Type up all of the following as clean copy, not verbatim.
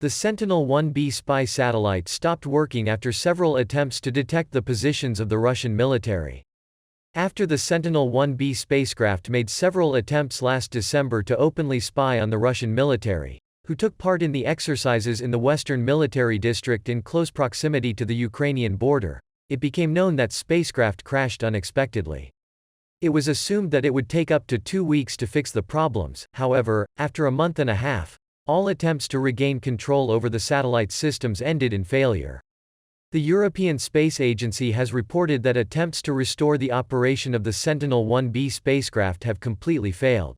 The Sentinel-1B spy satellite stopped working after several attempts to detect the positions of the Russian military. After the Sentinel-1B spacecraft made several attempts last December to openly spy on the Russian military, who took part in the exercises in the Western Military District in close proximity to the Ukrainian border, it became known that spacecraft crashed unexpectedly. It was assumed that it would take up to 2 weeks to fix the problems. However, after a month and a half, all attempts to regain control over the satellite systems ended in failure. The European Space Agency has reported that attempts to restore the operation of the Sentinel-1B spacecraft have completely failed.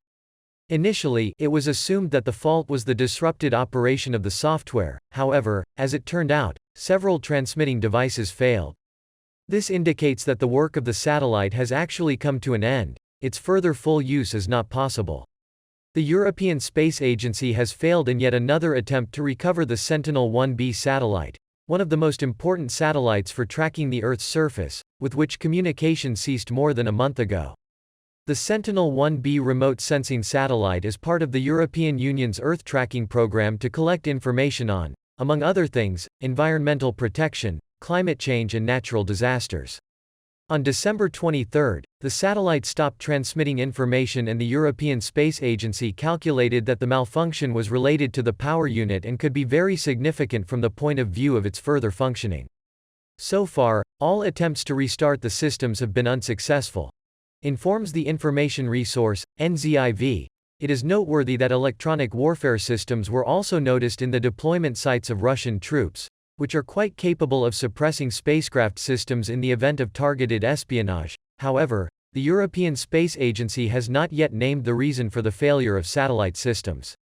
Initially, it was assumed that the fault was the disrupted operation of the software. However, as it turned out, several transmitting devices failed. This indicates that the work of the satellite has actually come to an end. Its further full use is not possible. The European Space Agency has failed in yet another attempt to recover the Sentinel-1B satellite, one of the most important satellites for tracking the Earth's surface, with which communication ceased more than a month ago. The Sentinel-1B remote sensing satellite is part of the European Union's Earth tracking program to collect information on, among other things, environmental protection, climate change and natural disasters. On December 23, the satellite stopped transmitting information and the European Space Agency calculated that the malfunction was related to the power unit and could be very significant from the point of view of its further functioning. So far, all attempts to restart the systems have been unsuccessful. Informs the information resource, NZIV. It is noteworthy that electronic warfare systems were also noticed in the deployment sites of Russian troops, which are quite capable of suppressing spacecraft systems in the event of targeted espionage. However, the European Space Agency has not yet named the reason for the failure of satellite systems.